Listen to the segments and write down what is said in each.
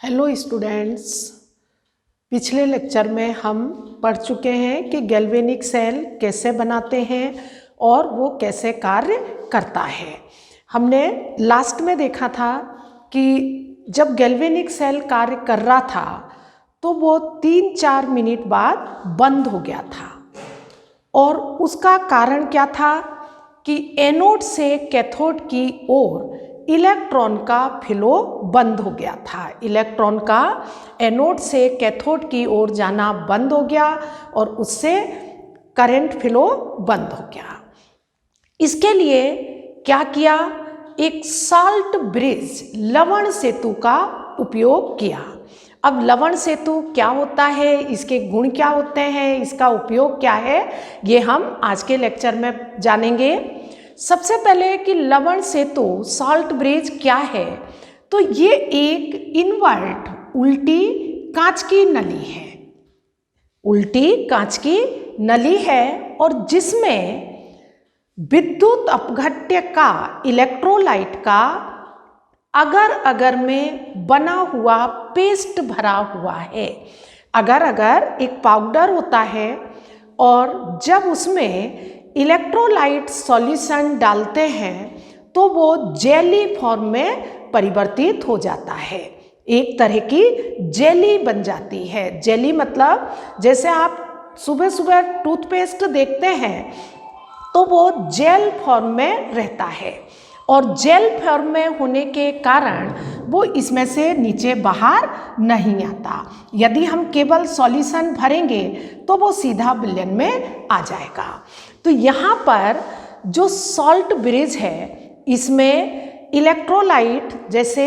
Hello students, पिछले lecture में हम पढ़ चुके हैं कि गैल्वेनिक सेल कैसे बनाते हैं और वो कैसे कार्य करता है। हमने लास्ट में देखा था कि जब गैल्वेनिक सेल कार्य कर रहा था तो वो 3-4 मिनट बाद बंद हो गया था और उसका कारण क्या था कि एनोड से कैथोड की ओर इलेक्ट्रॉन का फ्लो बंद हो गया था। इलेक्ट्रॉन का एनोड से कैथोड की ओर जाना बंद हो गया और उससे करंट फ्लो बंद हो गया। इसके लिए क्या किया? एक साल्ट ब्रिज लवण सेतु का उपयोग किया। अब लवण सेतु क्या होता है, इसके गुण क्या होते हैं, इसका उपयोग क्या है, ये हम आज के लेक्चर में जानेंगे। सबसे पहले कि लवण सेतु साल्ट ब्रिज क्या है, तो ये एक इनवर्ट उल्टी कांच की नली है। उल्टी कांच की नली है और जिसमें विद्युत अपघट्य का इलेक्ट्रोलाइट का अगर अगर में बना हुआ पेस्ट भरा हुआ है। अगर अगर एक पाउडर होता है और जब उसमें इलेक्ट्रोलाइट सॉल्यूशन डालते हैं तो वो जेली फॉर्म में परिवर्तित हो जाता है, एक तरह की जेली बन जाती है। जेली मतलब जैसे आप सुबह सुबह टूथपेस्ट देखते हैं तो वो जेल फॉर्म में रहता है और जेल फॉर्म में होने के कारण वो इसमें से नीचे बाहर नहीं आता। यदि हम केवल सॉल्यूशन भरेंगे तो वो सीधा विलयन में आ जाएगा। तो यहाँ पर जो सॉल्ट ब्रिज है इसमें इलेक्ट्रोलाइट जैसे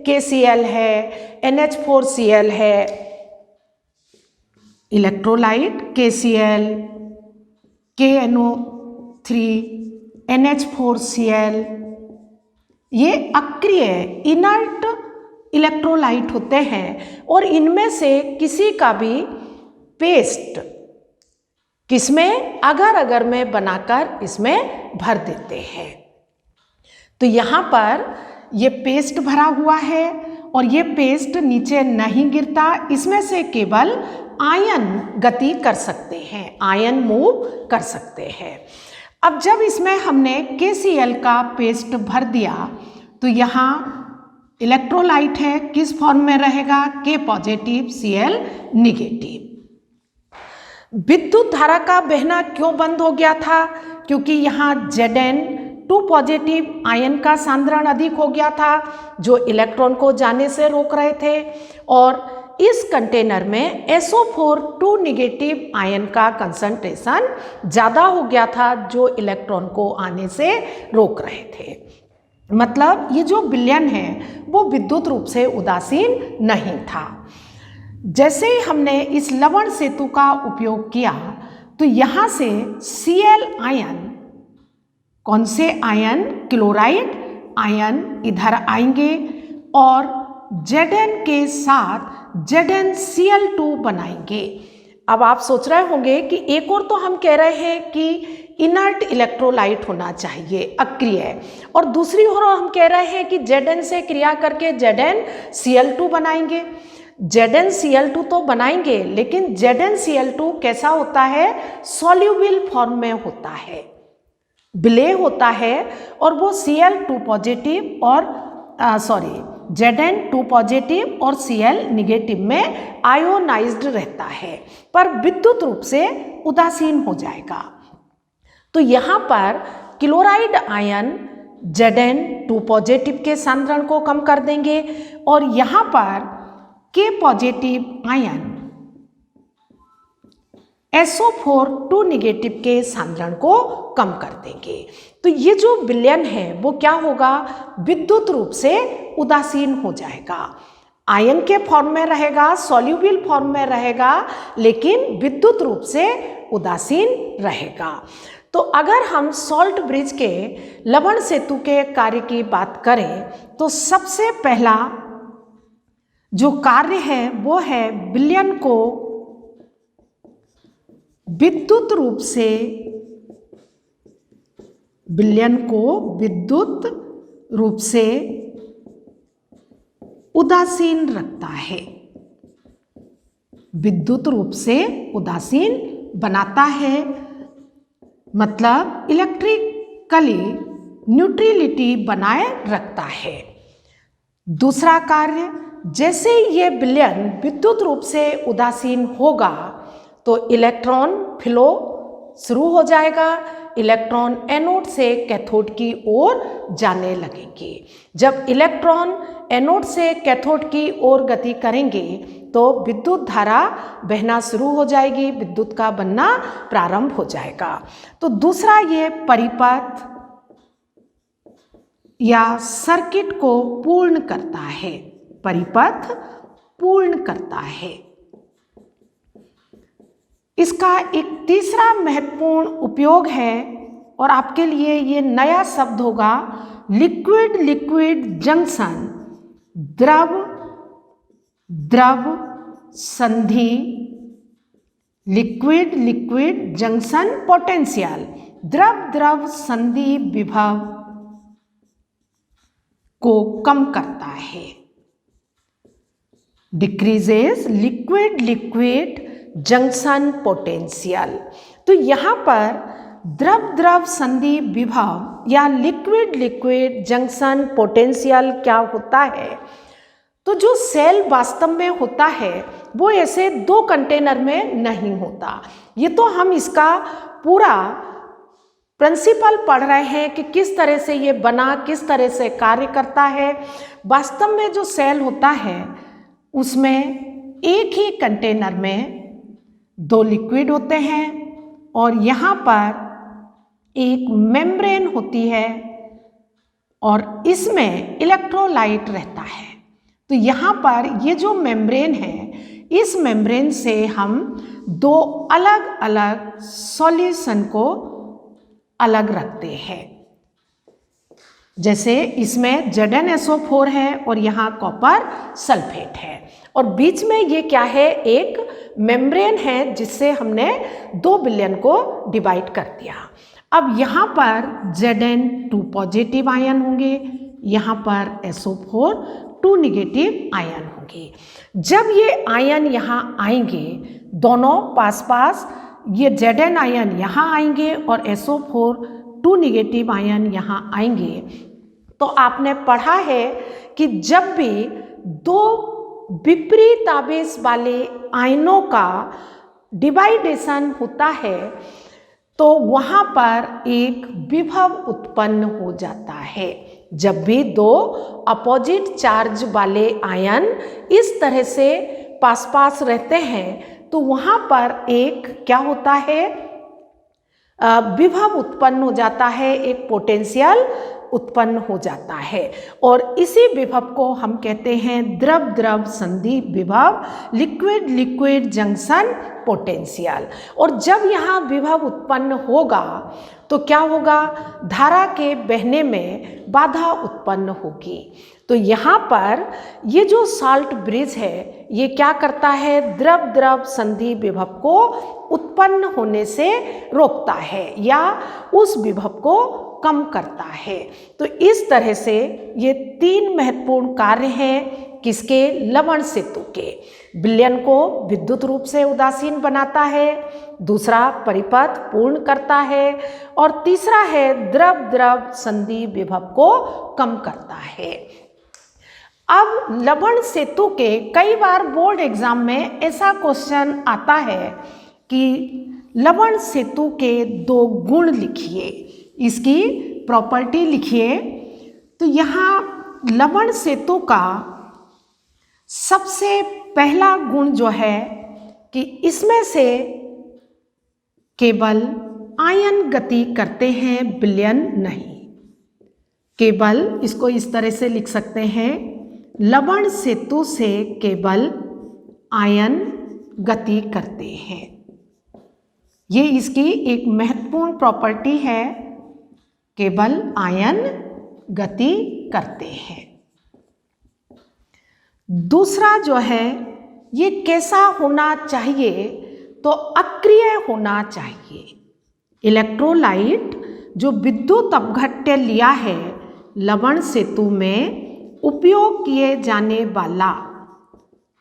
KCl है, NH4Cl है, इलेक्ट्रोलाइट KCl, KNO3, NH4Cl, ये अक्रिय इनर्ट इलेक्ट्रोलाइट होते हैं और इनमें से किसी का भी पेस्ट किसमें अगर अगर में बनाकर इसमें भर देते हैं। तो यहाँ पर ये पेस्ट भरा हुआ है और ये पेस्ट नीचे नहीं गिरता, इसमें से केवल आयन गति कर सकते हैं, आयन मूव कर सकते हैं। अब जब इसमें हमने KCl का पेस्ट भर दिया तो यहाँ इलेक्ट्रोलाइट है, किस फॉर्म में रहेगा? K positive Cl negative. विद्युत धारा का बहना क्यों बंद हो गया था? क्योंकि यहाँ Zn2 पॉजिटिव आयन का सांद्रण अधिक हो गया था जो इलेक्ट्रॉन को जाने से रोक रहे थे और इस कंटेनर में SO4 निगेटिव आयन का कंसंट्रेशन ज़्यादा हो गया था जो इलेक्ट्रॉन को आने से रोक रहे थे। मतलब ये जो विलयन है वो विद्युत रूप से उदासीन नहीं था। जैसे ही हमने इस लवण सेतु का उपयोग किया तो यहाँ से Cl आयन, कौन से आयन? क्लोराइड आयन इधर आएंगे और Zn के साथ ZnCl2 बनाएंगे। अब आप सोच रहे होंगे कि एक और तो हम कह रहे हैं कि इनर्ट इलेक्ट्रोलाइट होना चाहिए, अक्रिय, और दूसरी ओर हम कह रहे हैं कि Zn से क्रिया करके ZnCl2 बनाएंगे। ZnCl2 तो बनाएंगे लेकिन ZnCl2 कैसा होता है? सॉल्यूबल फॉर्म में होता है, विलेय होता है और वो Cl2 पॉजिटिव और Zn2 पॉजिटिव और Cl निगेटिव में आयोनाइज्ड रहता है पर विद्युत रूप से उदासीन हो जाएगा। तो यहाँ पर क्लोराइड आयन Zn2 पॉजिटिव के सांद्रण को कम कर देंगे और यहाँ पर K positive ion SO4 negative के सांद्रण को कम कर देंगे। तो ये जो विलयन है वो क्या होगा? विद्युत रूप से उदासीन हो जाएगा, आयन के फॉर्म में रहेगा, सॉल्यूबल फॉर्म में रहेगा लेकिन विद्युत रूप से उदासीन रहेगा। तो अगर हम सॉल्ट ब्रिज के लवण सेतु के कार्य की बात करें तो सबसे पहला जो कार्य है वो है विलयन को विद्युत रूप से, विलयन को विद्युत रूप से उदासीन रखता है, विद्युत रूप से उदासीन बनाता है, मतलब इलेक्ट्रिकली न्यूट्रलिटी बनाए रखता है। दूसरा कार्य, जैसे ये विलयन विद्युत रूप से उदासीन होगा तो इलेक्ट्रॉन फ्लो शुरू हो जाएगा, इलेक्ट्रॉन एनोड से कैथोड की ओर जाने लगेंगे। जब इलेक्ट्रॉन एनोड से कैथोड की ओर गति करेंगे तो विद्युत धारा बहना शुरू हो जाएगी, विद्युत का बनना प्रारंभ हो जाएगा। तो दूसरा ये परिपथ या सर्किट को पूर्ण करता है, परिपथ पूर्ण करता है। इसका एक तीसरा महत्वपूर्ण उपयोग है और आपके लिए ये नया शब्द होगा, लिक्विड लिक्विड जंक्शन, द्रव द्रव संधि, लिक्विड लिक्विड जंक्शन पोटेंशियल, द्रव द्रव संधि विभव को कम करता है। Decreases liquid liquid junction potential. तो यहाँ पर द्रव द्रव संधि विभव या लिक्विड लिक्विड जंक्शन पोटेंशियल क्या होता है? तो जो सेल वास्तव में होता है वो ऐसे दो कंटेनर में नहीं होता। ये तो हम इसका पूरा प्रिंसिपल पढ़ रहे हैं कि किस तरह से ये बना, किस तरह से कार्य करता है। वास्तव में जो सेल होता है उसमें एक ही कंटेनर में दो लिक्विड होते हैं और यहाँ पर एक मेम्ब्रेन होती है और इसमें इलेक्ट्रोलाइट रहता है। तो यहाँ पर ये जो मेम्ब्रेन है, इस मेम्ब्रेन से हम दो अलग अलग सॉल्यूशन को अलग रखते हैं। जैसे इसमें ZnSO4 है और यहाँ कॉपर सल्फेट है और बीच में ये क्या है, एक मेम्ब्रेन है जिससे हमने दो विलयन को डिवाइड कर दिया। अब यहाँ पर Zn 2 पॉजिटिव आयन होंगे, यहाँ पर SO4 2 निगेटिव आयन होंगे। जब ये आयन यहाँ आएंगे, दोनों पास पास, ये Zn आयन यहाँ आएंगे और SO4 2 निगेटिव आयन यहाँ आएंगे, तो आपने पढ़ा है कि जब भी दो विपरीत आवेश वाले आयनों का डिवाइडेशन होता है तो वहाँ पर एक विभव उत्पन्न हो जाता है। जब भी दो अपोजिट चार्ज वाले आयन इस तरह से पास पास रहते हैं तो वहाँ पर एक क्या होता है, विभव उत्पन्न हो जाता है, एक पोटेंशियल उत्पन्न हो जाता है और इसी विभव को हम कहते हैं द्रव द्रव संधि विभव, लिक्विड लिक्विड जंक्शन पोटेंशियल। और जब यहाँ विभव उत्पन्न होगा तो क्या होगा, धारा के बहने में बाधा उत्पन्न होगी। तो यहाँ पर ये जो साल्ट ब्रिज है ये क्या करता है, द्रव द्रव संधि विभव को उत्पन्न होने से रोकता है या उस विभव को कम करता है। तो इस तरह से ये तीन महत्वपूर्ण कार्य हैं किसके, लवण सेतु के। विलयन को विद्युत रूप से उदासीन बनाता है, दूसरा परिपथ पूर्ण करता है और तीसरा है द्रव द्रव संधि विभव को कम करता है। अब लवण सेतु के कई बार बोर्ड एग्जाम में ऐसा क्वेश्चन आता है कि लवण सेतु के दो गुण लिखिए, इसकी प्रॉपर्टी लिखिए। तो यहाँ लवण सेतु का सबसे पहला गुण जो है कि इसमें से केवल आयन गति करते हैं, विलयन नहीं। केवल इसको इस तरह से लिख सकते हैं, लवण सेतु से केवल आयन गति करते हैं। ये इसकी एक महत्वपूर्ण प्रॉपर्टी है, केवल आयन गति करते हैं। दूसरा जो है ये कैसा होना चाहिए, तो अक्रिय होना चाहिए। इलेक्ट्रोलाइट जो विद्युत अपघट्य लिया है लवण सेतु में उपयोग किए जाने वाला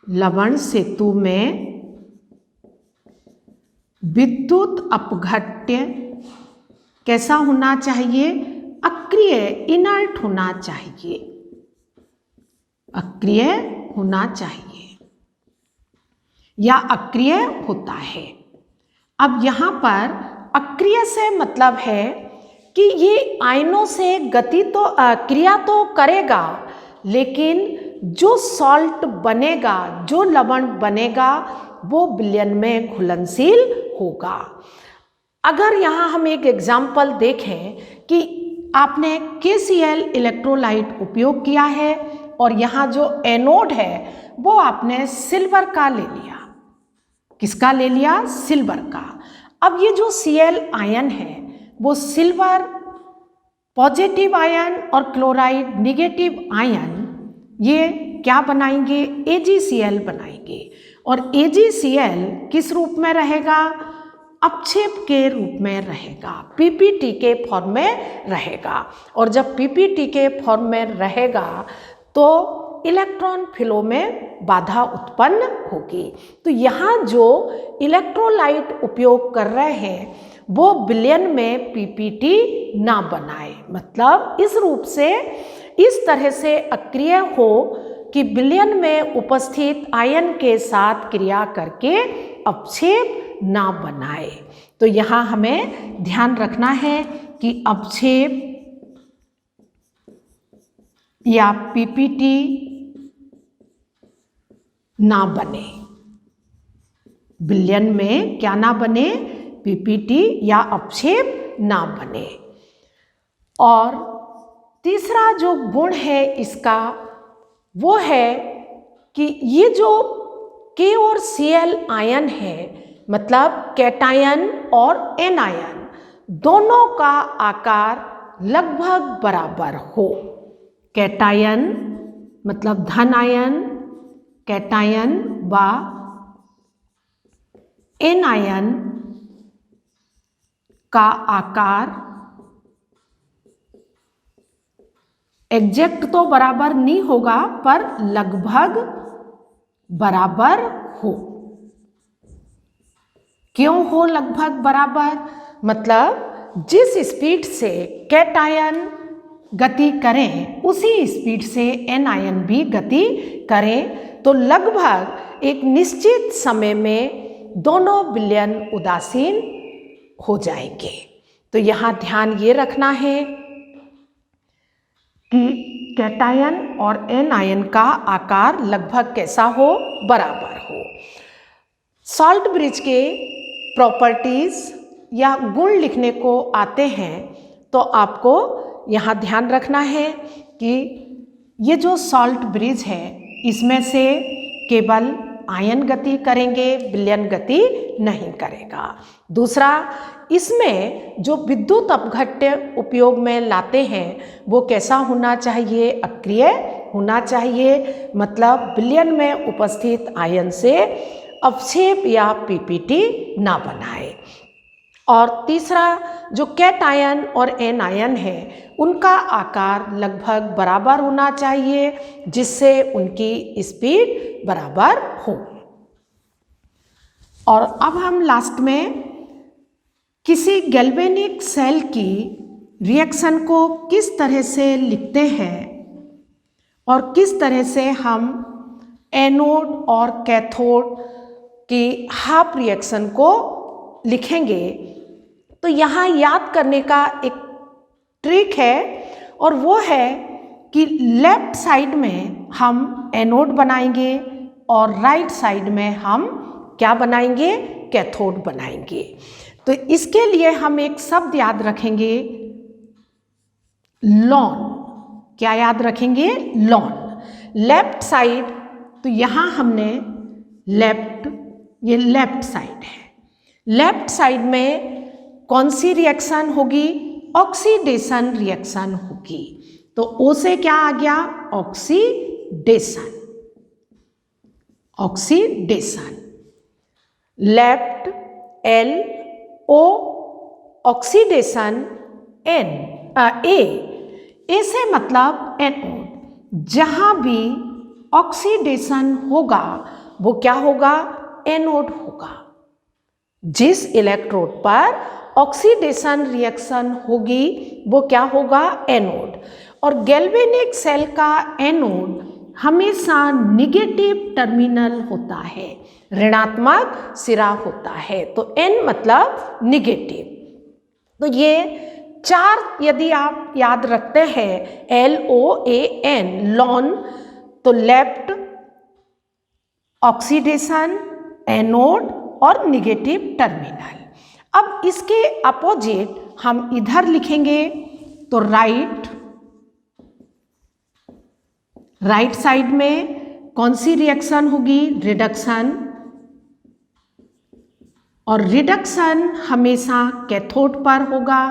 लवण सेतु में विद्युत अपघट्य कैसा होना चाहिए? अक्रिय, इनर्ट होना चाहिए, अक्रिय होना चाहिए या अक्रिय होता है। अब यहाँ पर अक्रिय से मतलब है कि ये आयनों से गति तो क्रिया तो करेगा, लेकिन जो सॉल्ट बनेगा, जो लवण बनेगा, वो विलयन में घुलनशील होगा। अगर यहाँ हम एक एग्जाम्पल देखें कि आपने KCl इलेक्ट्रोलाइट उपयोग किया है और यहाँ जो एनोड है वो आपने सिल्वर का ले लिया। किसका ले लिया? सिल्वर का। अब ये जो Cl आयन है वो सिल्वर पॉजिटिव आयन और क्लोराइड निगेटिव आयन ये क्या बनाएंगे? AgCl बनाएंगे। और AgCl किस रूप में रहेगा? अपक्षेप के रूप में रहेगा, PPT के फॉर्म में रहेगा। और जब PPT के फॉर्म में रहेगा तो इलेक्ट्रॉन फ्लो में बाधा उत्पन्न होगी। तो यहाँ जो इलेक्ट्रोलाइट उपयोग कर रहे हैं वो विलयन में PPT ना बनाए, मतलब इस रूप से, इस तरह से अक्रिय हो कि विलयन में उपस्थित आयन के साथ क्रिया करके अपक्षेप ना बनाए। तो यहाँ हमें ध्यान रखना है कि अपक्षेप या PPT ना बने, विलयन में क्या ना बने? PPT या अपक्षेप ना बने। और तीसरा जो गुण है इसका वो है कि ये जो K और Cl आयन है, मतलब कैटायन और एनायन, दोनों का आकार लगभग बराबर हो। कैटायन मतलब धन आयन, कैटायन व एनायन का आकार एग्जैक्ट तो बराबर नहीं होगा पर लगभग बराबर हो। क्यों हो लगभग बराबर? मतलब जिस स्पीड से कैटायन गति करें उसी स्पीड से एनायन भी गति करें, तो लगभग एक निश्चित समय में दोनों विलयन उदासीन हो जाएंगे। तो यहाँ ध्यान ये रखना है कि कैटायन और एनायन का आकार लगभग कैसा हो? बराबर हो। सॉल्ट ब्रिज के प्रॉपर्टीज या गुण लिखने को आते हैं तो आपको यहाँ ध्यान रखना है कि ये जो सॉल्ट ब्रिज है इसमें से केवल आयन गति करेंगे, विलयन गति नहीं करेगा। दूसरा, इसमें जो विद्युत अपघट्य उपयोग में लाते हैं वो कैसा होना चाहिए? अक्रिय होना चाहिए, मतलब विलयन में उपस्थित आयन से अपक्षेप या PPT ना बनाए। और तीसरा, जो कैटायन और एनायन है उनका आकार लगभग बराबर होना चाहिए जिससे उनकी स्पीड बराबर हो। और अब हम लास्ट में किसी गैल्वेनिक सेल की रिएक्शन को किस तरह से लिखते हैं और किस तरह से हम एनोड और कैथोड की हाफ रिएक्शन को लिखेंगे, तो यहाँ याद करने का एक ट्रिक है और वो है कि लेफ्ट साइड में हम एनोड बनाएंगे और राइट साइड में हम क्या बनाएंगे? कैथोड बनाएंगे। तो इसके लिए हम एक शब्द याद रखेंगे, लॉन। क्या याद रखेंगे? लॉन। लेफ्ट साइड, तो यहाँ हमने लेफ्ट, ये लेफ्ट साइड है। लेफ्ट साइड में कौन सी रिएक्शन होगी? ऑक्सीडेशन रिएक्शन होगी। तो ओ से क्या आ गया? Oxidation. Oxidation. Left L, O, oxidation N, A से मतलब एनोड। जहाँ भी ऑक्सीडेशन होगा वो क्या होगा, एनोड होगा। जिस इलेक्ट्रोड पर ऑक्सीडेशन रिएक्शन होगी वो क्या होगा, एनोड। और गैल्वेनिक सेल का एनोड हमेशा निगेटिव टर्मिनल होता है, ऋणात्मक सिरा होता है। तो एन मतलब निगेटिव। तो ये चार यदि आप याद रखते हैं, LOAN, लॉन, तो लेफ्ट ऑक्सीडेशन, एनोड और निगेटिव टर्मिनल। अब इसके अपोजिट हम इधर लिखेंगे तो राइट साइड में कौन सी रिएक्शन होगी, रिडक्शन। और रिडक्शन हमेशा कैथोड पर होगा।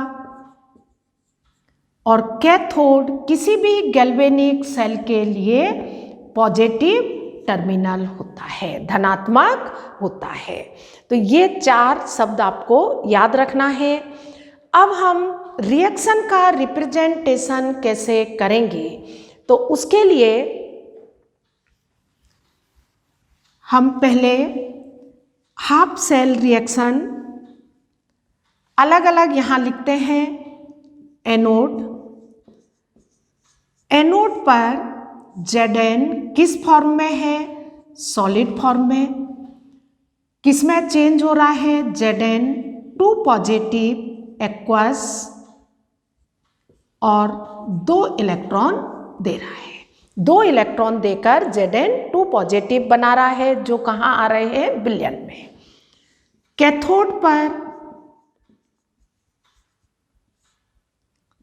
और कैथोड किसी भी गैल्वेनिक सेल के लिए पॉजिटिव टर्मिनल होता है, धनात्मक होता है। तो ये चार शब्द आपको याद रखना है। अब हम रिएक्शन का रिप्रेजेंटेशन कैसे करेंगे, तो उसके लिए हम पहले हाफ सेल रिएक्शन अलग अलग यहाँ लिखते हैं। एनोड पर Zn किस फॉर्म में है, सॉलिड फॉर्म में। किस में चेंज हो रहा है, Zn2 पॉजिटिव एक्वस और 2 इलेक्ट्रॉन दे रहा है। 2 इलेक्ट्रॉन देकर Zn2 पॉजिटिव बना रहा है, जो कहाँ आ रहे हैं, विलयन में। कैथोड पर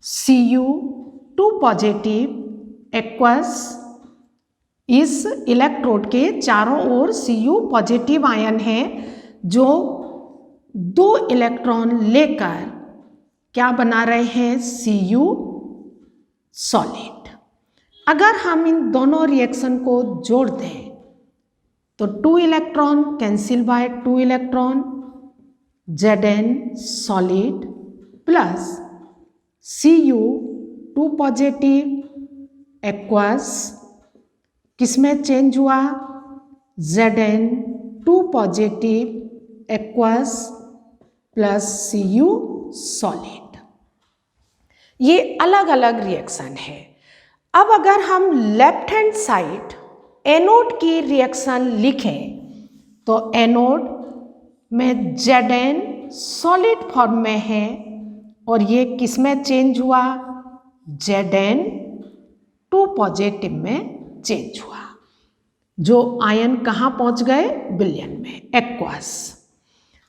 Cu2 पॉजिटिव एक्वस, इस इलेक्ट्रोड के चारों ओर Cu पॉजिटिव आयन है, जो 2 इलेक्ट्रॉन लेकर क्या बना रहे हैं, Cu सॉलिड। अगर हम इन दोनों रिएक्शन को जोड़ दें तो 2 electron cancel bye 2 electron, Zn solid plus Cu2 positive aqueous, किस में चेंज हुआ, Zn2 positive aqueous plus Cu solid. ये अलग अलग रिएक्शन है। अब अगर हम लेफ्ट हैंड साइड एनोड की रिएक्शन लिखें तो एनोड में Zn सॉलिड फॉर्म में है और ये किस में चेंज हुआ, Zn2 पॉजिटिव में चेंज हुआ, जो आयन कहाँ पहुँच गए, विलयन में, एक्वस।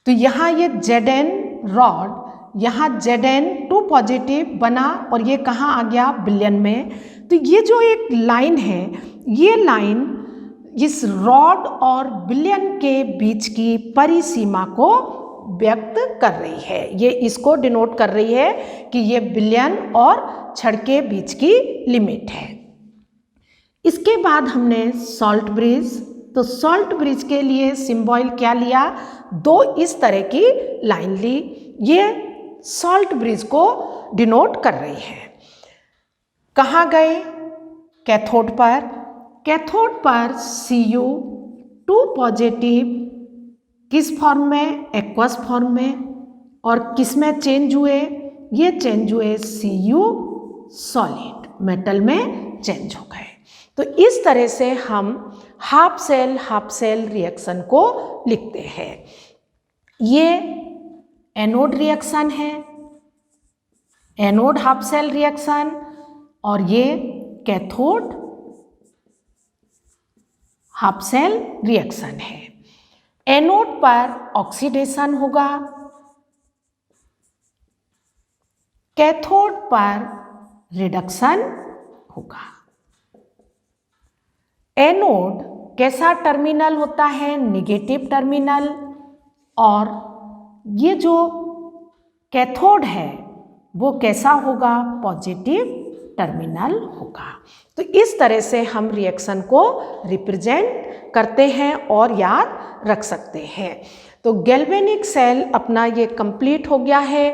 तो यहाँ ये Zn रॉड, यहाँ Zn2 पॉजिटिव बना और ये कहाँ आ गया, विलयन में। तो ये जो एक लाइन है, ये लाइन इस रॉड और विलयन के बीच की परिसीमा को व्यक्त कर रही है। ये इसको डिनोट कर रही है कि ये विलयन और छड़ के बीच की लिमिट है। इसके बाद हमने सॉल्ट ब्रिज, तो सॉल्ट ब्रिज के लिए सिंबल क्या लिया, 2 इस तरह की लाइन ली। ये सॉल्ट ब्रिज को डिनोट कर रही है। कहाँ गए, कैथोड पर। कैथोड पर Cu2 पॉजिटिव किस फॉर्म में, एक्वस फॉर्म में, और किस में चेंज हुए, ये चेंज हुए Cu सॉलिड, मेटल में चेंज हो गए। तो इस तरह से हम हाफ सेल रिएक्शन को लिखते हैं। ये एनोड रिएक्शन है, एनोड हाफ सेल रिएक्शन, और ये कैथोड हाफ सेल रिएक्शन है। एनोड पर ऑक्सीडेशन होगा, कैथोड पर रिडक्शन होगा। एनोड कैसा टर्मिनल होता है, निगेटिव टर्मिनल, और ये जो कैथोड है वो कैसा होगा, पॉजिटिव टर्मिनल होगा। तो इस तरह से हम रिएक्शन को रिप्रेजेंट करते हैं और याद रख सकते हैं। तो गैल्वेनिक सेल अपना ये कंप्लीट हो गया है।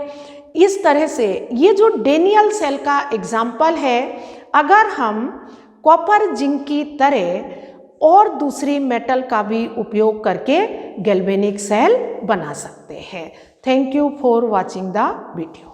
इस तरह से ये जो डेनियल सेल का एग्जाम्पल है, अगर हम कॉपर जिंक की तरह और दूसरी मेटल का भी उपयोग करके गैल्वेनिक सेल बना सकते हैं। Thank you for watching the video.